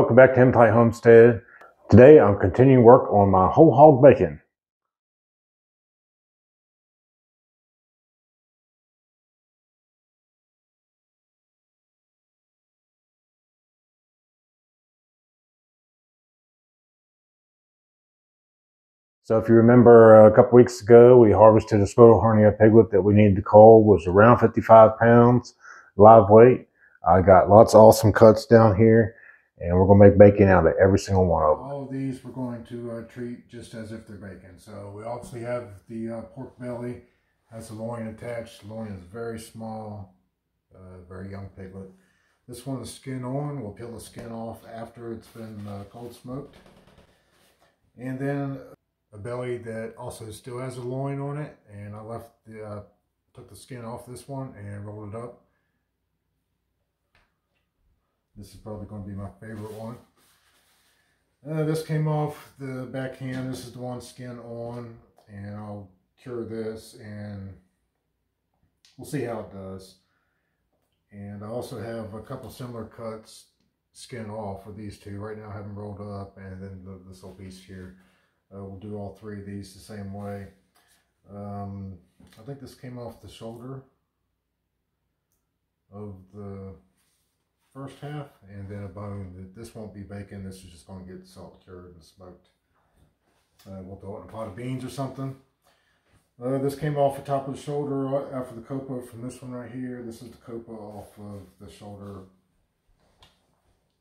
Welcome back to Hematite Homestead. Today I'm continuing work on my whole hog bacon. So if you remember a couple weeks ago, we harvested a scrotal hernia piglet that we needed to cull. Was around 55 pounds live weight. I got lots of awesome cuts down here, and we're going to make bacon out of every single one of them. All of these we're going to treat just as if they're bacon. So we obviously have the pork belly, has the loin attached. The loin is very small, very young piglet. This one is skin on. We'll peel the skin off after it's been cold smoked. And then a belly that also still has a loin on it, and I took the skin off this one and rolled it up. This is probably going to be my favorite one. This came off the backhand. This is the one skin on, and I'll cure this and we'll see how it does. And I also have a couple similar cuts skin off for these two. Right now I have them rolled up, and then this little piece here. We'll do all three of these the same way. I think this came off the shoulder of the first half, and then a bone. This won't be bacon. This is just going to get salt cured and smoked. We'll throw it in a pot of beans or something. This came off the top of the shoulder after the copa from this one right here. This is the copa off of the shoulder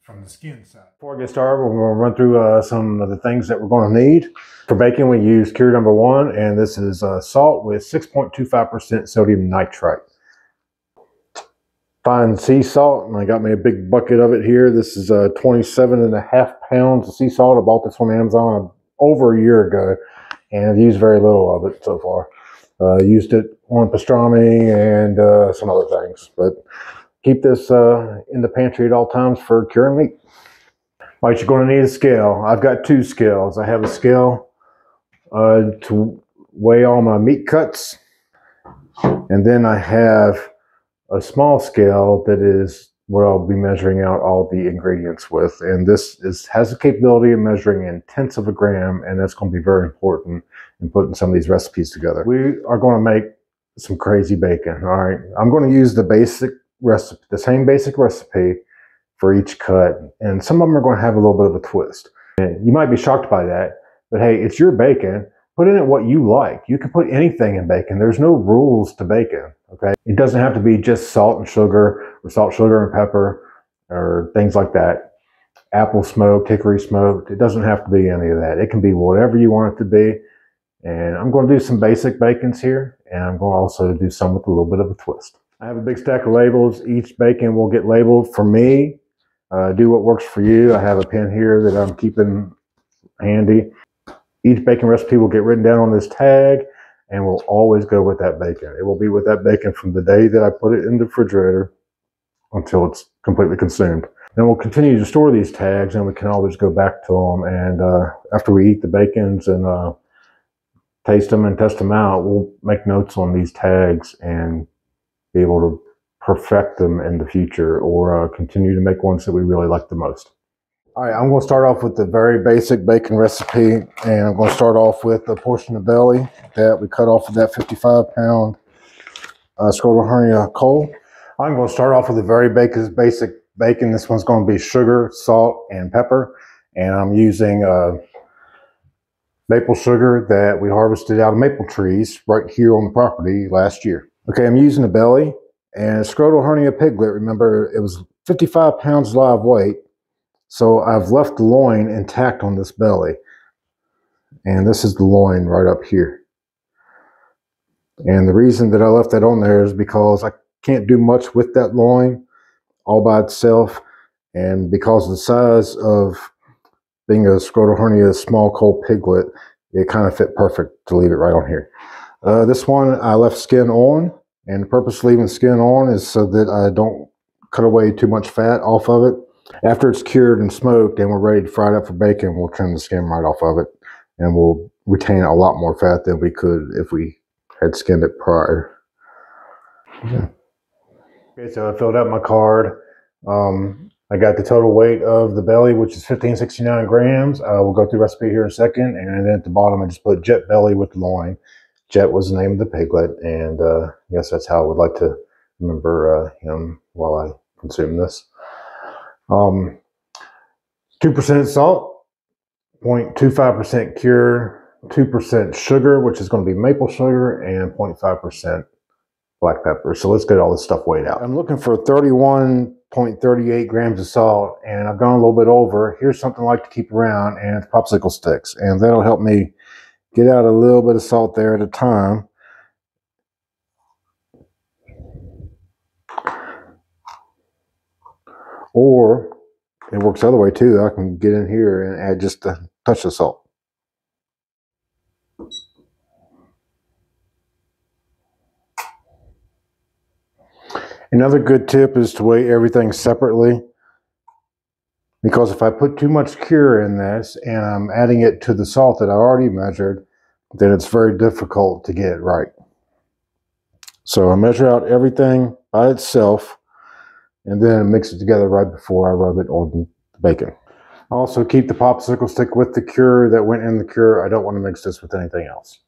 from the skin side. Before I get started, we're going to run through some of the things that we're going to need. For bacon, we use cure number 1, and this is salt with 6.25% sodium nitrite. Fine sea salt, and I got me a big bucket of it here. This is 27.5 pounds of sea salt. I bought this on Amazon over a year ago, and I've used very little of it so far. Used it on pastrami and some other things, but keep this in the pantry at all times for curing meat. All right, you're going to need a scale. I've got 2 scales. I have a scale to weigh all my meat cuts, and then I have a small scale that is what I'll be measuring out all the ingredients with. And this has the capability of measuring in tenths of a gram, and that's going to be very important in putting some of these recipes together. We are going to make some crazy bacon. All right, I'm going to use the basic recipe, the same basic recipe for each cut, and some of them are going to have a little bit of a twist. And you might be shocked by that, but hey, it's your bacon. Put in it what you like. You can put anything in bacon. There's no rules to bacon, okay? It doesn't have to be just salt and sugar, or salt, sugar, and pepper, or things like that. Apple smoked, hickory smoked. It doesn't have to be any of that. It can be whatever you want it to be. And I'm going to do some basic bacons here, and I'm going to also do some with a little bit of a twist. I have a big stack of labels. Each bacon will get labeled for me. Do what works for you. I have a pen here that I'm keeping handy. Each bacon recipe will get written down on this tag, and will always go with that bacon. It will be with that bacon from the day that I put it in the refrigerator until it's completely consumed. Then we'll continue to store these tags, and we can always go back to them. And after we eat the bacons and taste them and test them out, we'll make notes on these tags and be able to perfect them in the future, or continue to make ones that we really like the most. All right, I'm going to start off with the very basic bacon recipe, and I'm going to start off with a portion of belly that we cut off of that 55-pound scrotal hernia cull. I'm going to start off with the very basic bacon. This one's going to be sugar, salt, and pepper, and I'm using maple sugar that we harvested out of maple trees right here on the property last year. Okay, I'm using the belly, and scrotal hernia piglet, remember, it was 55 pounds live weight. So I've left the loin intact on this belly. And this is the loin right up here. And the reason that I left that on there is because I can't do much with that loin all by itself. And because of the size of being a scrotal hernia small cull piglet, it kind of fit perfect to leave it right on here. This one I left skin on. And the purpose of leaving skin on is so that I don't cut away too much fat off of it. After it's cured and smoked and we're ready to fry it up for bacon, we'll trim the skin right off of it, and we'll retain a lot more fat than we could if we had skinned it prior. Yeah. Okay, so I filled out my card. I got the total weight of the belly, which is 1569 grams. We'll go through the recipe here in a second. And then at the bottom, I just put jet belly with loin. Jet was the name of the piglet. And yes, that's how I would like to remember him while I consume this. 2% salt, 0.25% cure, 2% sugar, which is going to be maple sugar, and 0.5% black pepper. So let's get all this stuff weighed out. I'm looking for 31.38 grams of salt, and I've gone a little bit over. Here's something I like to keep around, and it's popsicle sticks. And that'll help me get out a little bit of salt there at a time. Or it works the other way too. I can get in here and add just a touch of salt. Another good tip is to weigh everything separately, because if I put too much cure in this and I'm adding it to the salt that I already measured, then it's very difficult to get it right. So I measure out everything by itself and then mix it together right before I rub it on the bacon. Also keep the popsicle stick with the cure that went in the cure. I don't want to mix this with anything else.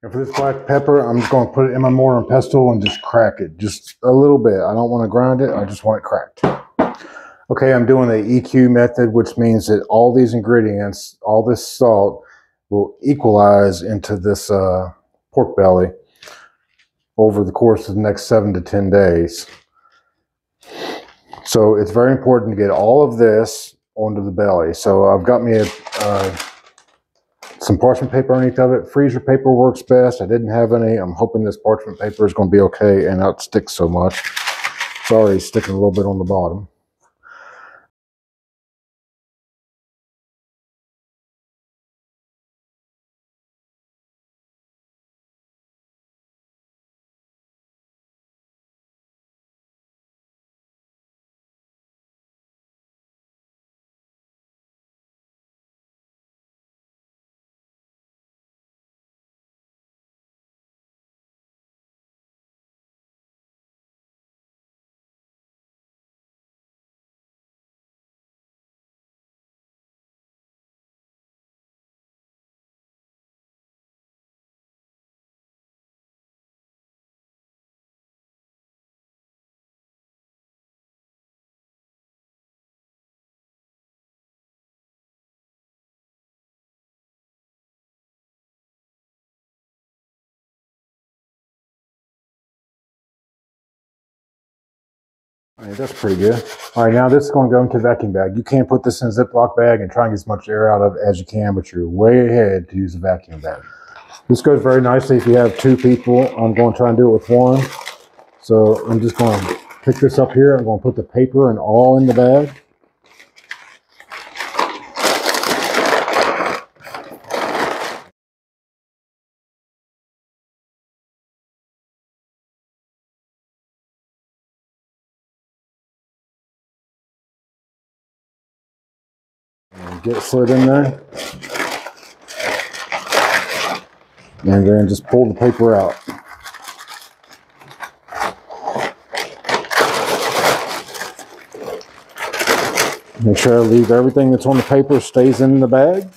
And for this black pepper, I'm just going to put it in my mortar and pestle and just crack it just a little bit. I don't want to grind it. I just want it cracked. Okay, I'm doing the EQ method, which means that all these ingredients, all this salt, will equalize into this pork belly over the course of the next 7 to 10 days. So it's very important to get all of this onto the belly. So I've got me some parchment paper underneath of it. Freezer paper works best. I didn't have any. I'm hoping this parchment paper is going to be okay and not stick so much. It's already sticking a little bit on the bottom. All right, that's pretty good. All right, now this is going to go into the vacuum bag. You can put this in a Ziploc bag and try and get as much air out of it as you can, but you're way ahead to use a vacuum bag. This goes very nicely if you have 2 people. I'm going to try and do it with 1. So I'm just going to pick this up here. I'm going to put the paper and all in the bag. And get it slid in there. And then just pull the paper out. Make sure I leave everything that's on the paper stays in the bag.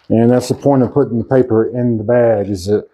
And that's the point of putting the paper in the bag, is that,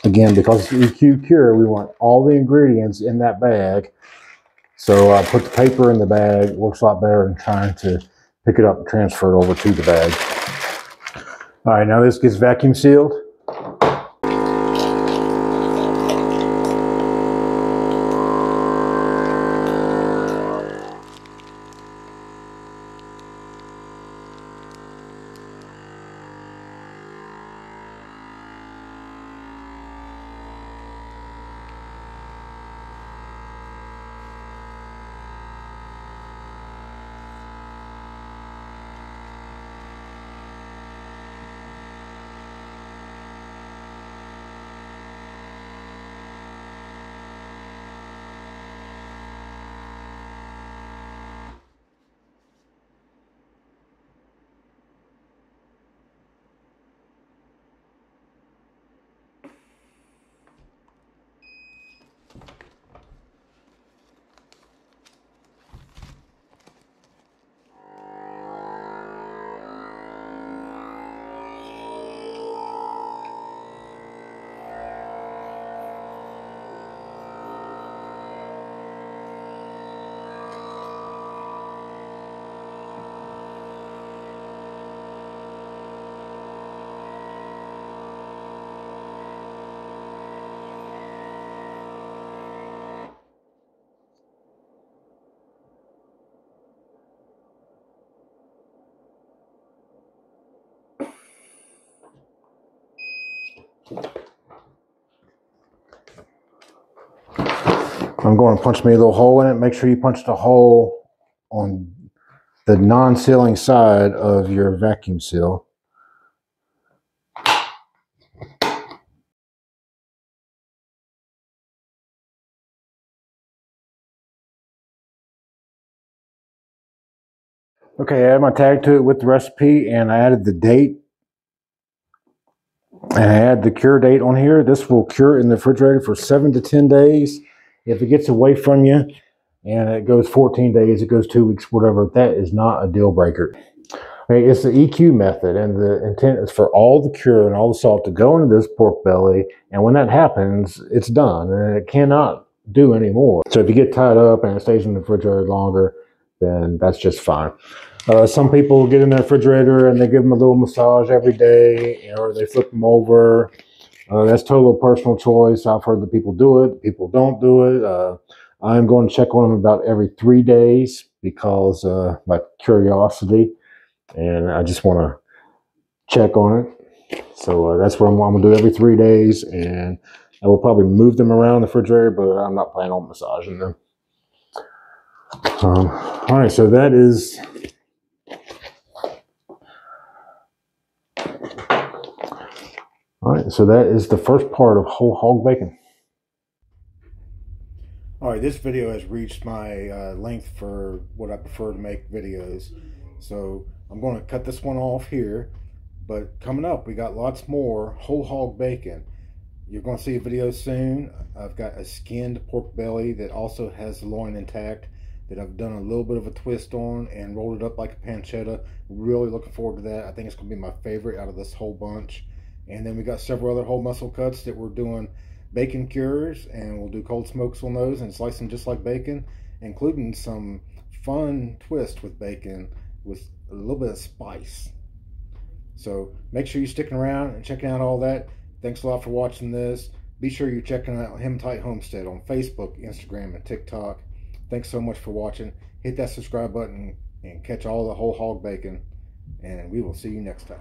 again, because it's EQ Cure, we want all the ingredients in that bag. So I put the paper in the bag. It works a lot better than trying to pick it up and transfer it over to the bag. All right, now this gets vacuum sealed. I'm going to punch me a little hole in it. Make sure you punch the hole on the non-sealing side of your vacuum seal. Okay, I added my tag to it with the recipe, and I added the date. And I add the cure date on here. This will cure in the refrigerator for 7 to 10 days. If it gets away from you and it goes 14 days, it goes 2 weeks, whatever, that is not a deal breaker. Okay, it's the EQ method, and the intent is for all the cure and all the salt to go into this pork belly. And when that happens, it's done, and it cannot do anymore. So if you get tied up and it stays in the refrigerator longer, then that's just fine. Some people get in their refrigerator and they give them a little massage every day, or they flip them over. That's total personal choice. I've heard that people do it, people don't do it. I'm going to check on them about every 3 days because my curiosity, and I just want to check on it. So that's what I'm going to do every 3 days, and I will probably move them around the refrigerator, but I'm not planning on massaging them. All right, so that is the first part of whole hog bacon. All right, this video has reached my length for what I prefer to make videos. So I'm going to cut this one off here. But coming up, we got lots more whole hog bacon. You're going to see a video soon. I've got a skinned pork belly that also has the loin intact that I've done a little bit of a twist on and rolled it up like a pancetta. Really looking forward to that. I think it's going to be my favorite out of this whole bunch. And then we got several other whole muscle cuts that we're doing bacon cures, and we'll do cold smokes on those and slice them just like bacon, including some fun twist with bacon with a little bit of spice. So make sure you're sticking around and checking out all that. Thanks a lot for watching this. Be sure you're checking out Hematite Homestead on Facebook, Instagram, and TikTok. Thanks so much for watching. Hit that subscribe button and catch all the whole hog bacon, and we will see you next time.